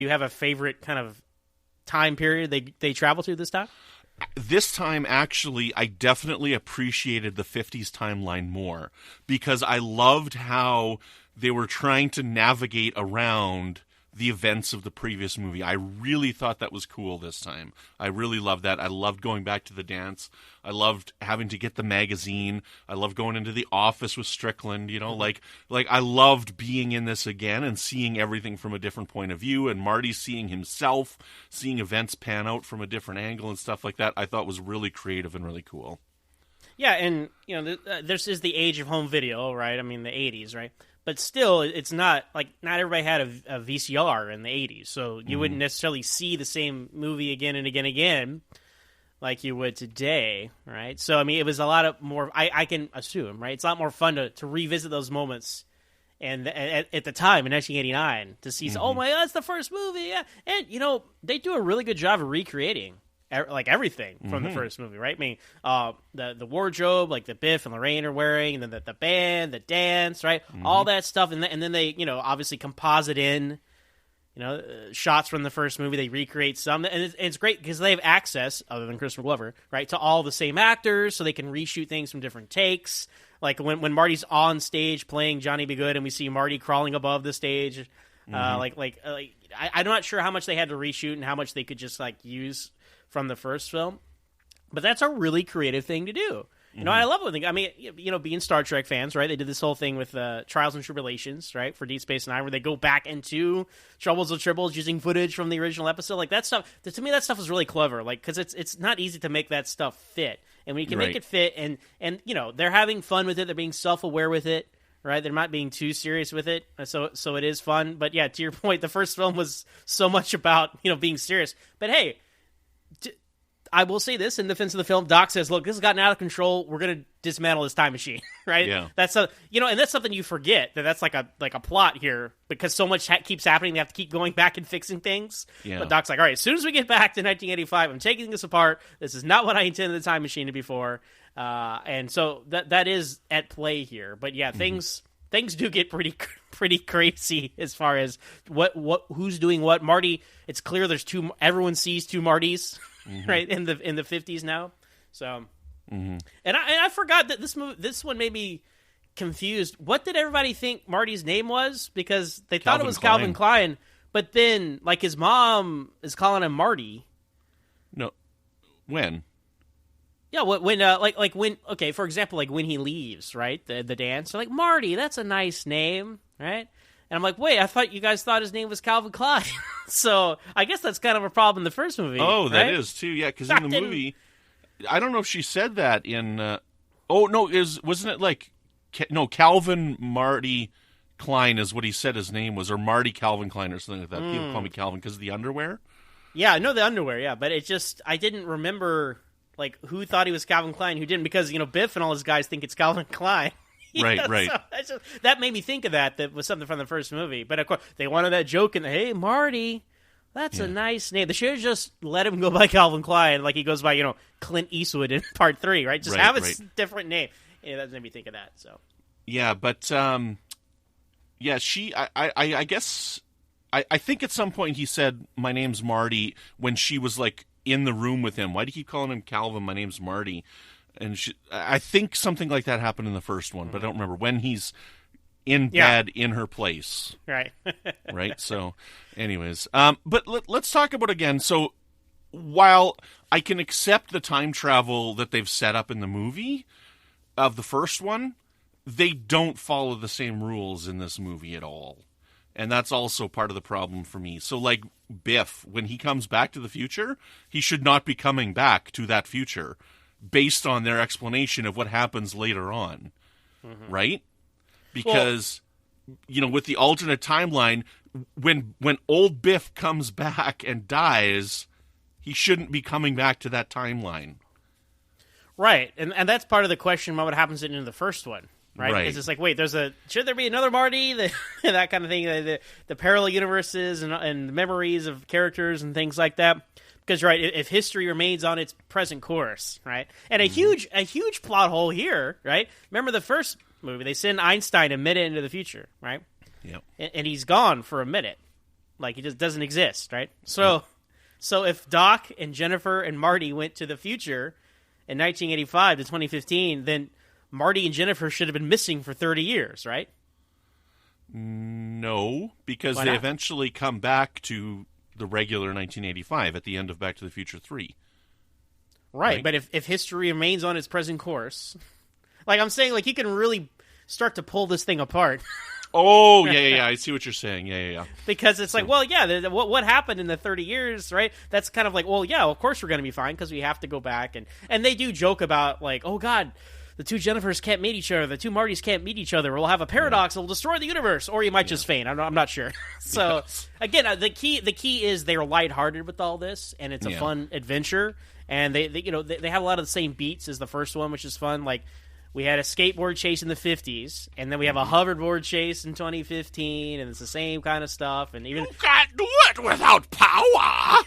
you have a favorite kind of time period they travel to this time? This time, actually, I definitely appreciated the 50s timeline more because I loved how they were trying to navigate around the events of the previous movie. I really thought that was cool this time. I really loved that. I loved going back to the dance. I loved having to get the magazine. I loved going into the office with Strickland, like I loved being in this again and seeing everything from a different point of view, and Marty seeing himself, seeing events pan out from a different angle and stuff like that. I thought was really creative and really cool. Yeah, and this is the age of home video, right? I mean, the 80s, right? But still, it's not like not everybody had a VCR in the 80s, so you wouldn't necessarily see the same movie again and again and again like you would today, right? So, I mean, it was a lot of more, I can assume, right? It's a lot more fun to revisit those moments and at the time in 1989 to see, oh my God, that's the first movie, yeah. And, they do a really good job of recreating like everything from the first movie, right? I mean, the wardrobe, like the Biff and Lorraine are wearing, and then the band, the dance, right? All that stuff, and then they, obviously composite in, shots from the first movie. They recreate some, and it's great because they have access, other than Christopher Glover, right, to all the same actors, so they can reshoot things from different takes. Like when Marty's on stage playing Johnny Be Good, and we see Marty crawling above the stage, I'm not sure how much they had to reshoot and how much they could just use from the first film, but that's a really creative thing to do. I love it. I mean, being Star Trek fans, right? They did this whole thing with Trials and Tribulations, right, for Deep Space Nine, where they go back into Troubles with Tribbles using footage from the original episode. Like that stuff, to me, that stuff is really clever. Like, because it's not easy to make that stuff fit, and when you can make it fit, and they're having fun with it, they're being self-aware with it, right? They're not being too serious with it, so it is fun. But yeah, to your point, the first film was so much about being serious. But hey, I will say this in defense of the film. Doc says, "Look, this has gotten out of control. We're going to dismantle this time machine." Right? Yeah. That's and that's something you forget that's like a plot here because so much keeps happening. They have to keep going back and fixing things. Yeah. But Doc's like, "All right, as soon as we get back to 1985, I'm taking this apart. This is not what I intended the time machine to be for." And so that is at play here. But yeah, things do get pretty crazy as far as what who's doing what. Marty, it's clear there's everyone sees two Martys. Right in the 50s now, so and I forgot that this one made me confused. What did everybody think Marty's name was? Because they thought it was Calvin Klein, but then his mom is calling him Marty. No, when? Yeah, when okay, for example, when he leaves, right, the dance, they're like, Marty, that's a nice name, right? And I'm like, wait, I thought you guys thought his name was Calvin Klein. So I guess that's kind of a problem in the first movie. Oh, right? That is too, yeah. Because in the movie, I don't know if she said that in. Oh no, wasn't it Calvin Marty Klein is what he said his name was, or Marty Calvin Klein or something like that. People call me Calvin because of the underwear. Yeah, I know the underwear. Yeah, but it just I didn't remember who thought he was Calvin Klein, who didn't, because Biff and all his guys think it's Calvin Klein. Right. So that made me think of that was something from the first movie. But of course, they wanted that joke in hey, Marty, that's a nice name. They should have just let him go by Calvin Klein, like he goes by, Clint Eastwood in Part 3, right? Just have a different name. Yeah, that made me think of that. So. Yeah, but I guess I think at some point he said, "My name's Marty," when she was in the room with him. Why do you keep calling him Calvin? My name's Marty. And I think something like that happened in the first one, but I don't remember when he's in bed in her place. Right. Right. So anyways, but let's talk about again. So while I can accept the time travel that they've set up in the movie of the first one, they don't follow the same rules in this movie at all. And that's also part of the problem for me. So Biff, when he comes back to the future, he should not be coming back to that future, based on their explanation of what happens later on, right? Because, with the alternate timeline, when old Biff comes back and dies, he shouldn't be coming back to that timeline. Right, and that's part of the question about what happens in the first one, right? Because it's wait, should there be another Marty? That kind of thing, the parallel universes and memories of characters and things like that. Because if history remains on its present course, right, and a huge plot hole here, right? Remember the first movie? They send Einstein a minute into the future, right? Yeah, and he's gone for a minute, Like, it just doesn't exist, right? So if Doc and Jennifer and Marty went to the future in 1985 to 2015, then Marty and Jennifer should have been missing for 30 years, right? No, because Why they not? eventually come back to the regular 1985 at the end of Back to the Future 3. Right, but if history remains on its present course, like I'm saying, like you can really start to pull this thing apart. Oh, yeah, I see what you're saying. Yeah. Because it's like, well, yeah, what happened in the 30 years, right? That's kind of like, well, yeah, of course we're going to be fine because we have to go back. And they do joke about, like, oh, God, the two Jennifers can't meet each other. The two Martys can't meet each other. We'll have a paradox. It'll destroy the universe. Or you might just faint. I'm not sure. So, again, the key is they're lighthearted with all this, and it's a fun adventure. And they have a lot of the same beats as the first one, which is fun. Like, we had a skateboard chase in the 50s, and then we have a hoverboard chase in 2015, and it's the same kind of stuff. And even You can't do it without power!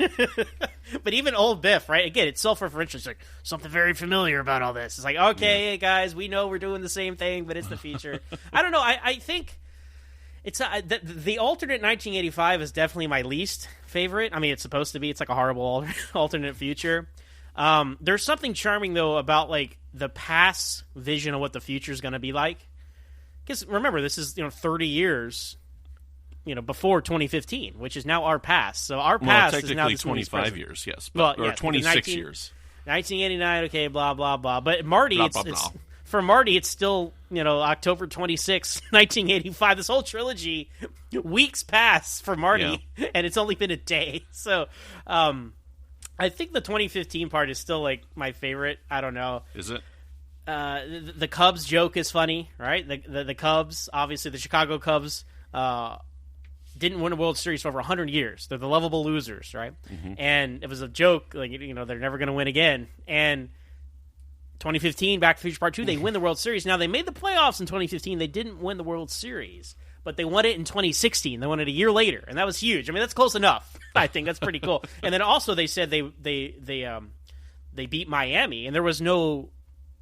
but even old Biff, right? Again, it's self-referential. It's like, something very familiar about all this. It's like, okay, guys, we know we're doing the same thing, but it's the future. I don't know. I think it's the alternate 1985 is definitely my least favorite. I mean, it's supposed to be. It's like a horrible alternate future. There's something charming, though, about, like, the past vision of what the future is going to be like. Because, remember, this is, 30 years, before 2015, which is now our past. So our past is now technically this 25 years, yes. Well, or 26 years. 1989, okay, blah, blah, blah. But Marty, Blah, it's blah, blah. for Marty, it's still, October 26, 1985. This whole trilogy, weeks pass for Marty, and it's only been a day. So, I think the 2015 part is still, like, my favorite. I don't know. Is it? The Cubs joke is funny, right? The Cubs, obviously the Chicago Cubs, didn't win a World Series for over 100 years. They're the lovable losers, right? Mm-hmm. And it was a joke, like, they're never going to win again. And 2015, Back to the Future Part 2, they win the World Series. Now, they made the playoffs in 2015. They didn't win the World Series, but they won it in 2016. They won it a year later, and that was huge. I mean, that's close enough. I think that's pretty cool. And then also they said they beat Miami, and there was no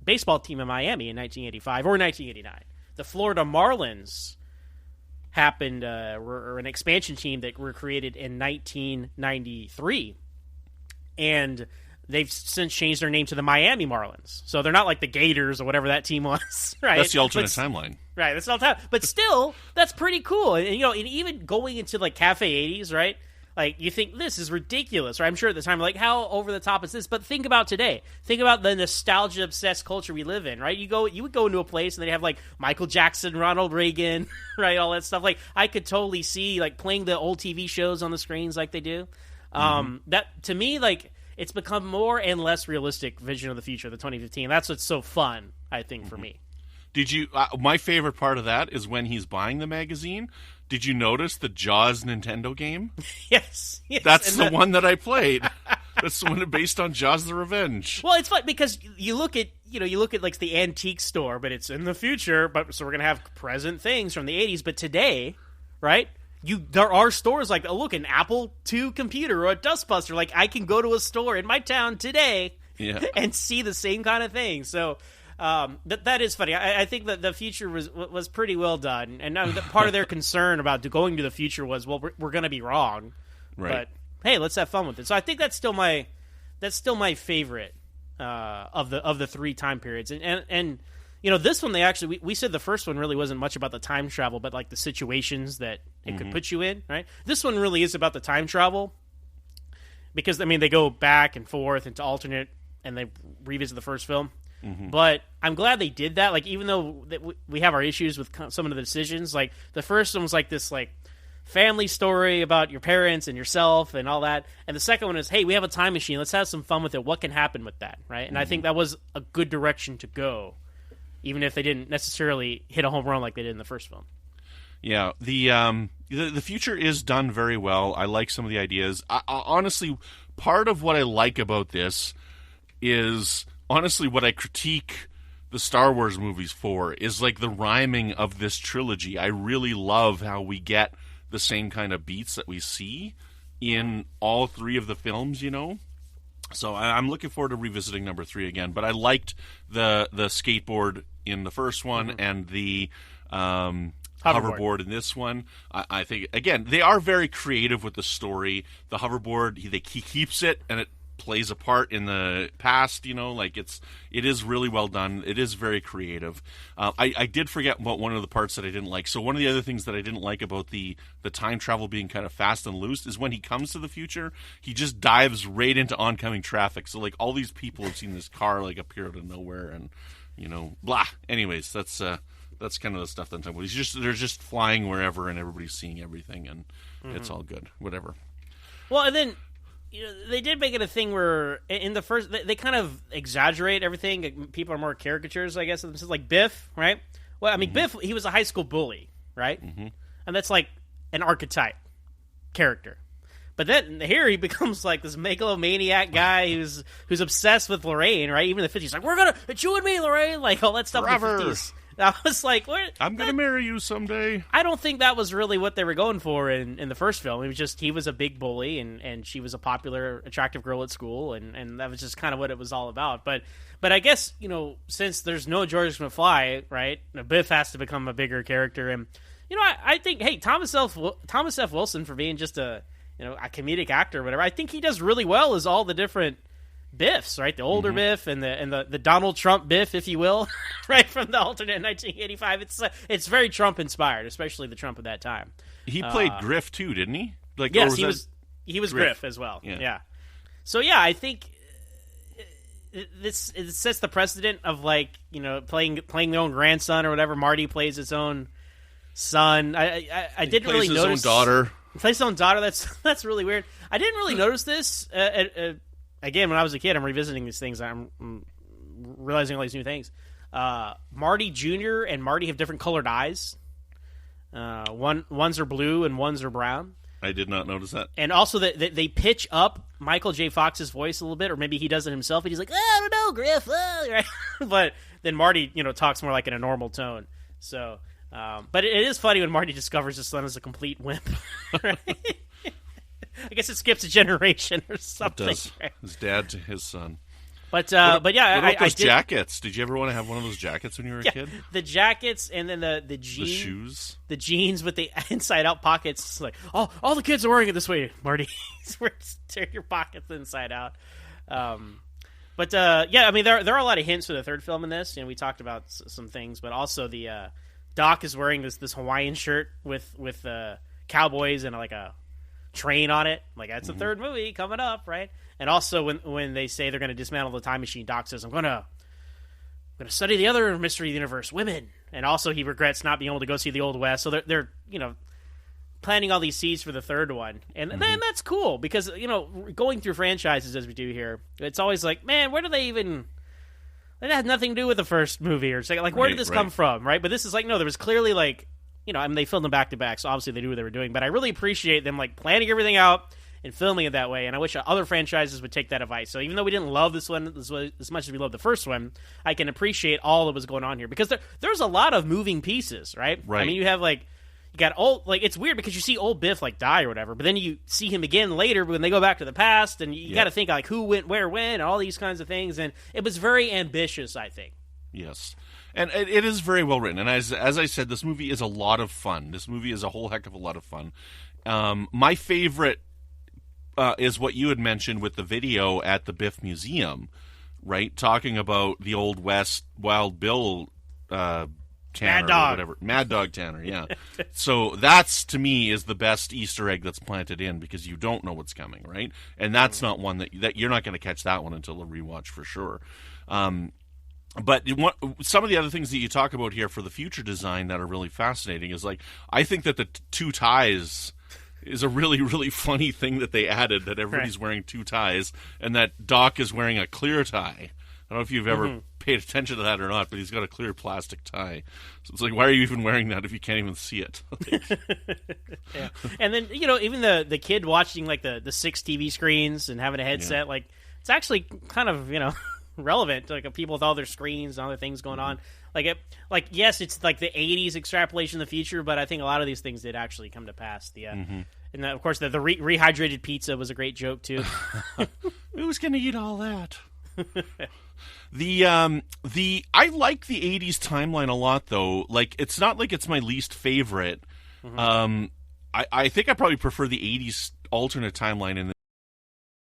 baseball team in Miami in 1985 or 1989. The Florida Marlins happened, were an expansion team that were created in 1993, and they've since changed their name to the Miami Marlins. So they're not like the Gators or whatever that team was, right? That's the alternate timeline. Right, that's all time. But still, that's pretty cool. And, and even going into, like, Cafe 80s, right? Like, you think, this is ridiculous, right? I'm sure at the time, like, how over the top is this? But think about today. Think about the nostalgia-obsessed culture we live in, right? You would go into a place and they'd have, like, Michael Jackson, Ronald Reagan, right? All that stuff. Like, I could totally see, like, playing the old TV shows on the screens like they do. That, to me, like, it's become more and less realistic vision of the future, the 2015. That's what's so fun, I think, for me. Did you? My favorite part of that is when he's buying the magazine. Did you notice the Jaws Nintendo game? Yes. That's the one that I played. That's the one based on Jaws the Revenge. Well, it's fun because you look at like the antique store, but it's in the future. But so we're gonna have present things from the 80s. But today, right? There are stores like, oh, look, an Apple II computer or a Dustbuster. Like, I can go to a store in my town today and see the same kind of thing. So that is funny. I think that the future was pretty well done. And part of their concern about going to the future was, well, we're going to be wrong. Right. But, hey, let's have fun with it. So I think that's still my favorite of the three time periods. And this one, they actually, we said the first one really wasn't much about the time travel, but like the situations that it could put you in, right? This one really is about the time travel because, I mean, they go back and forth into alternate and they revisit the first film. Mm-hmm. But I'm glad they did that. Like, even though we have our issues with some of the decisions, like the first one was like this, like, family story about your parents and yourself and all that. And the second one is, hey, we have a time machine. Let's have some fun with it. What can happen with that, right? And I think that was a good direction to go, even if they didn't necessarily hit a home run like they did in the first film. Yeah, the future is done very well. I like some of the ideas. Honestly, part of what I like about this is, honestly, what I critique the Star Wars movies for is like the rhyming of this trilogy. I really love how we get the same kind of beats that we see in all three of the films, So I'm looking forward to revisiting number 3 again. But I liked the skateboard in the first one and the hoverboard in this one. I think, again, they are very creative with the story. The hoverboard, he keeps it, and it plays a part in the past, like it is really well done. It is very creative. I did forget about one of the parts that I didn't like. So one of the other things that I didn't like about the time travel being kind of fast and loose is when he comes to the future, he just dives right into oncoming traffic. So like all these people have seen this car like appear out of nowhere, and blah. Anyways, that's kind of the stuff that I'm talking about. They're just flying wherever, and everybody's seeing everything, and it's all good. Whatever. Well, and then they did make it a thing where in the first they kind of exaggerate everything. People are more caricatures, I guess. This is like Biff, right? Well, I mean, Biff, he was a high school bully, right? And that's like an archetype character. But then here he becomes like this megalomaniac guy who's obsessed with Lorraine, right? Even in the 50s, he's like, it's you and me, Lorraine, like all that stuff Forever. in the 50s. I was like, what? I'm going to marry you someday. I don't think that was really what they were going for in the first film. It was just he was a big bully, and she was a popular, attractive girl at school, and that was just kind of what it was all about. But I guess, since there's no George McFly, right, Biff has to become a bigger character. And, I think, hey, Thomas F. Wilson, for being just a comedic actor or whatever, I think he does really well as all the different Biffs, right? The older Biff and the Donald Trump Biff, if you will, right, from the alternate 1985. It's very Trump inspired, especially the Trump of that time. He played Griff too, didn't he? Like, yes, he was Griff as well. Yeah. So yeah, I think it sets the precedent of playing their own grandson or whatever. Marty plays his own son. I didn't really notice his own daughter. He plays his own daughter. That's really weird. I didn't really notice this. Again, when I was a kid, I'm revisiting these things. I'm realizing all these new things. Marty Jr. and Marty have different colored eyes. Ones are blue and ones are brown. I did not notice that. And also they pitch up Michael J. Fox's voice a little bit, or maybe he does it himself. And he's like, I don't know, Griff. Right? But then Marty, talks more like in a normal tone. So, but it is funny when Marty discovers his son is a complete wimp. Right? I guess it skips a generation or something. It does. Right? His dad to his son. But yeah, what about those jackets? Did you ever want to have one of those jackets when you were a kid? The jackets, and then the jeans, the shoes, the jeans with the inside out pockets. It's like, all the kids are wearing it this way, Marty. Tear your pockets inside out. But yeah, I mean there are a lot of hints for the third film in this. We talked about some things, but also the Doc is wearing this Hawaiian shirt with cowboys and like a train on it. Like, that's the third movie coming up, right? And also when they say they're going to dismantle the time machine, Doc says, I'm going to study the other mystery of the universe, women. And also he regrets not being able to go see the Old West. So they're planting all these seeds for the third one. And then that's cool because, going through franchises as we do here, it's always like, man, where do they even... That had nothing to do with the first movie or second. Like, where did this come from, right? But this is like, no, there was clearly like... I mean, they filmed them back to back, so obviously they knew what they were doing. But I really appreciate them like planning everything out and filming it that way. And I wish other franchises would take that advice. So even though we didn't love this one as much as we loved the first one, I can appreciate all that was going on here because there's a lot of moving pieces, right? Right. I mean, you got old, like, it's weird because you see old Biff like die or whatever, but then you see him again later when they go back to the past, and you got to think like who went where when and all these kinds of things. And it was very ambitious, I think. Yes. And it is very well written. And as I said, this movie is a lot of fun. This movie is a whole heck of a lot of fun. My favorite is what you had mentioned with the video at the Biff Museum, right? Talking about the Old West Wild Bill Tanner Mad Dog. Or whatever. Mad Dog Tanner, yeah. So that's, to me, is the best Easter egg that's planted in because you don't know what's coming, right? And that's not one that you're not going to catch that one until a rewatch for sure. But some of the other things that you talk about here for the future design that are really fascinating is like, I think that the two ties is a really, really funny thing that they added, that everybody's wearing two ties and that Doc is wearing a clear tie. I don't know if you've ever paid attention to that or not, but he's got a clear plastic tie. So it's like, why are you even wearing that if you can't even see it? Yeah. And then, even the kid watching like the 6 TV screens and having a headset, like it's actually kind of, relevant to like people with all their screens and other things going on. Yes, it's like the 80s extrapolation of the future, but I think a lot of these things did actually come to pass. And of course the rehydrated pizza was a great joke too. Who's gonna eat all that? I like the 80s timeline a lot, though. Like, it's not like it's my least favorite. I think I probably prefer the 80s alternate timeline in